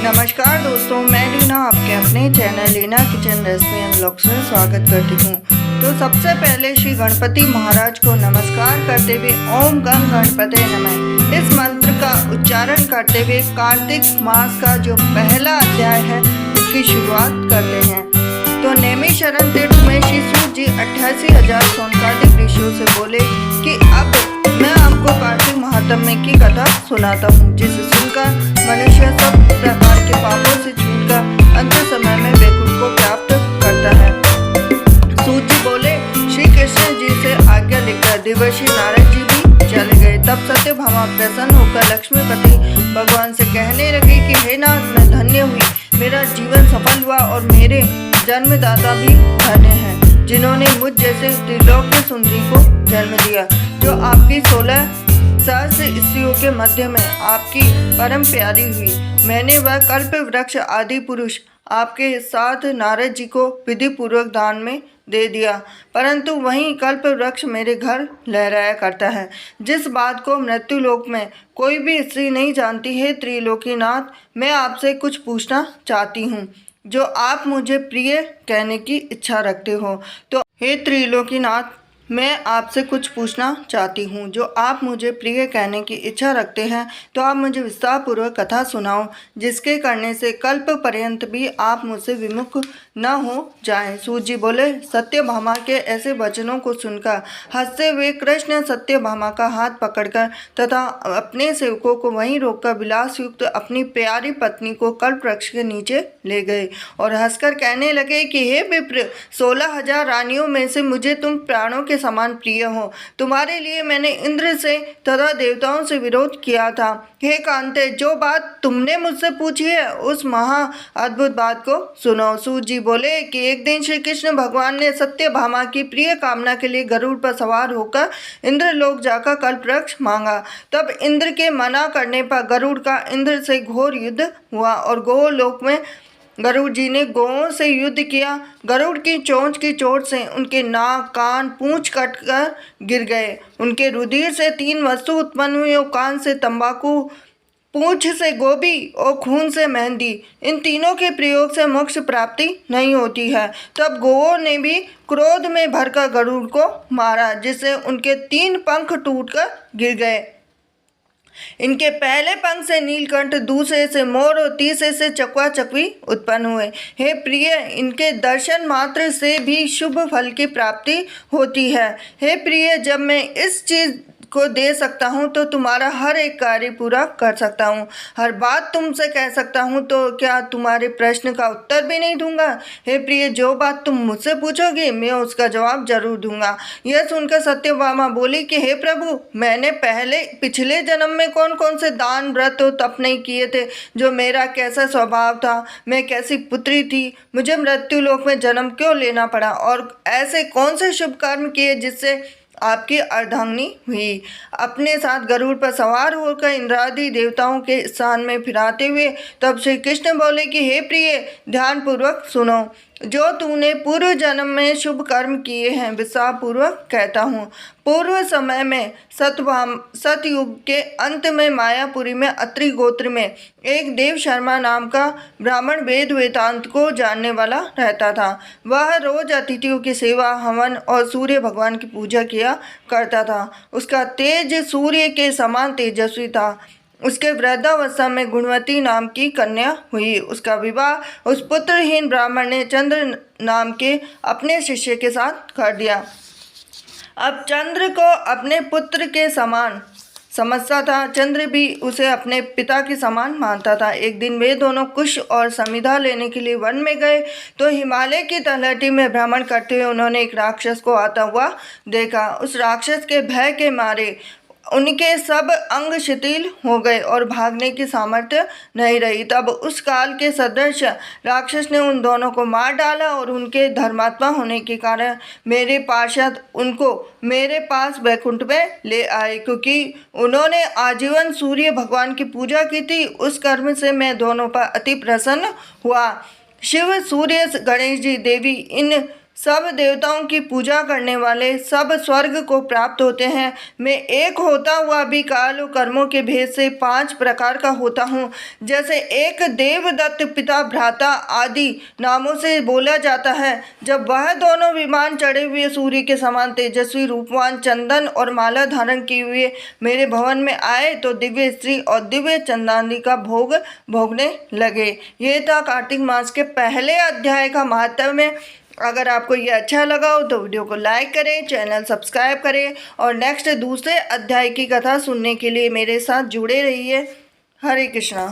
नमस्कार दोस्तों, मैं लीना आपके अपने channel Leena kitchen recipe and vlogs में स्वागत करती हूँ। तो सबसे पहले श्री गणपति महाराज को नमस्कार करते हुए ओम गण गणपते नमः इस मंत्र का उच्चारण करते हुए कार्तिक मास का जो पहला अध्याय है उसकी शुरुआत करते हैं। तो नेमी शरण तीर्थ में श्री सूत जी 88,000 सोनकादिक ऋषियों से बोले कि अब मैं आपको कार्तिक महात्म्य की कथा सुनाता हूँ, जिसे सुनकर मनुष्य सब प्रकार के पापों से छूटकर अंत समय में वैकुंठ को प्राप्त करता है। सूत जी बोले, श्री कृष्ण जी से आज्ञा लेकर देवर्षि नारद जी भी चले गए। तब सत्यभामा प्रसन्न होकर लक्ष्मीपति भगवान से कहने लगे कि हे नाथ, मैं धन्य हुई, मेरा जीवन सफल हुआ और मेरे जन्मदाता भी धन्य हैं, जिन्होंने मुझ जैसे त्रिलोक्य सुंदरी को जन्म दिया, जो आपकी 16 सहस्त्र स्त्रियों के मध्य में आपकी परम प्यारी हुई। मैंने वह कल्प वृक्ष आदि पुरुष आपके साथ नारद जी को विधि पूर्वक दान में दे दिया, परंतु वहीं कल्प वृक्ष मेरे घर लहराया करता है, जिस बात को मृत्यु लोक में कोई भी स्त्री नहीं जानती है। त्रिलोकीनाथ, मैं आपसे कुछ पूछना चाहती हूँ, जो आप मुझे प्रिय कहने की इच्छा रखते हो। तो हे त्रिलोकीनाथ, मैं आपसे कुछ पूछना चाहती हूँ, जो आप मुझे प्रिय कहने की इच्छा रखते हैं, तो आप मुझे विस्तार पूर्वक कथा सुनाओ, जिसके करने से कल्प पर्यंत भी आप मुझसे विमुख न हो जाएं। सूत जी बोले, सत्यभामा के ऐसे वचनों को सुनकर हंसते हुए कृष्ण सत्यभामा का हाथ पकड़कर तथा अपने सेवकों को वहीं रोककर विलास युक्त अपनी प्यारी पत्नी को कल्प वृक्ष के नीचे ले गए और हंसकर कहने लगे कि हे विप्र, 16,000 रानियों में से मुझे तुम प्राणों के समान प्रिय हो। तुम्हारे लिए मैंने इंद्र से तथा देवताओं से विरोध किया था। हे कांते, जो बात तुमने मुझसे पूछी है उस महा अद्भुत बात को सुनो। सूत जी बोले कि एक दिन श्री कृष्ण भगवान ने सत्यभामा की प्रिय कामना के लिए गरुड़ पर सवार होकर इंद्र लोक जाकर कल्प वृक्ष मांगा। तब इंद्र के मना करने पर गरुड़ का इंद्र से घोर युद्ध हुआ और गोलोक में गरुड़ जी ने गौओं से युद्ध किया। गरुड़ की चोंच की चोट से उनके नाक, कान, पूंछ कटकर गिर गए। उनके रुधिर से 3 वस्तु उत्पन्न हुई और कान से तंबाकू, पूंछ से गोभी और खून से मेहंदी। इन तीनों के प्रयोग से मोक्ष प्राप्ति नहीं होती है। तब गौओं ने भी क्रोध में भरकर गरुड़ को मारा, जिससे उनके 3 पंख टूटकर गिर गए। इनके पहले पंख से नीलकंठ, दूसरे से मोर और तीसरे से चकवा चकवी उत्पन्न हुए। हे प्रिय, इनके दर्शन मात्र से भी शुभ फल की प्राप्ति होती है। हे प्रिय, जब मैं इस चीज को दे सकता हूँ तो तुम्हारा हर एक कार्य पूरा कर सकता हूँ, हर बात तुमसे कह सकता हूँ, तो क्या तुम्हारे प्रश्न का उत्तर भी नहीं दूंगा? हे प्रिय, जो बात तुम मुझसे पूछोगे मैं उसका जवाब जरूर दूंगा। यह सुनकर सत्यभामा बोली कि हे प्रभु, मैंने पिछले जन्म में कौन कौन से दान, व्रत और तप नहीं किए थे, जो मेरा कैसा स्वभाव था, मैं कैसी पुत्री थी, मुझे मृत्यु लोक में जन्म क्यों लेना पड़ा, और ऐसे कौन से शुभ कर्म किए जिससे आपकी अर्धांगिनी हुई। अपने साथ गरुड़ पर सवार होकर इंद्रादि देवताओं के स्थान में फिराते हुए तब श्री कृष्ण बोले कि हे प्रिय, ध्यान पूर्वक सुनो, जो तूने पूर्व जन्म में शुभ कर्म किए हैं विस्तार पूर्वक कहता हूँ। पूर्व समय में सतयुग के अंत में मायापुरी में अत्रि गोत्र में एक देव शर्मा नाम का ब्राह्मण वेद वेदांत को जानने वाला रहता था। वह रोज अतिथियों की सेवा, हवन और सूर्य भगवान की पूजा किया करता था। उसका तेज सूर्य के समान तेजस्वी था। उसके वृद्धावस्था में गुणवती नाम की कन्या हुई। उसका विवाह उस पुत्रहीन ब्राह्मण ने चंद्र नाम के अपने शिष्य के साथ कर दिया। अब चंद्र को अपने पुत्र के समान समझता था। चंद्र भी उसे अपने पिता के समान मानता था। एक दिन वे दोनों कुश और समिधा लेने के लिए वन में गए तो हिमालय की तलहटी में भ्रमण करते हुए उन्होंने एक राक्षस को आता हुआ देखा। उस राक्षस के भय के मारे उनके सब अंग शिथिल हो गए और भागने की सामर्थ्य नहीं रही। तब उस काल के सदृश राक्षस ने उन दोनों को मार डाला और उनके धर्मात्मा होने के कारण मेरे पार्षद उनको मेरे पास वैकुंठ में ले आए, क्योंकि उन्होंने आजीवन सूर्य भगवान की पूजा की थी। उस कर्म से मैं दोनों पर अति प्रसन्न हुआ। शिव, सूर्य, गणेश जी, देवी इन सब देवताओं की पूजा करने वाले सब स्वर्ग को प्राप्त होते हैं। मैं एक होता हुआ भी काल और कर्मों के भेद से 5 प्रकार का होता हूँ। जैसे एक देवदत्त, पिता, भ्राता आदि नामों से बोला जाता है। जब वह दोनों विमान चढ़े हुए सूर्य के समान तेजस्वी, रूपवान, चंदन और माला धारण किए हुए मेरे भवन में आए तो दिव्य स्त्री और दिव्य चंदानी का भोग भोगने लगे। ये था कार्तिक मास के पहले अध्याय का महात्म्य। अगर आपको ये अच्छा लगा हो तो वीडियो को लाइक करें, चैनल सब्सक्राइब करें और नेक्स्ट दूसरे अध्याय की कथा सुनने के लिए मेरे साथ जुड़े रहिए। हरे कृष्णा।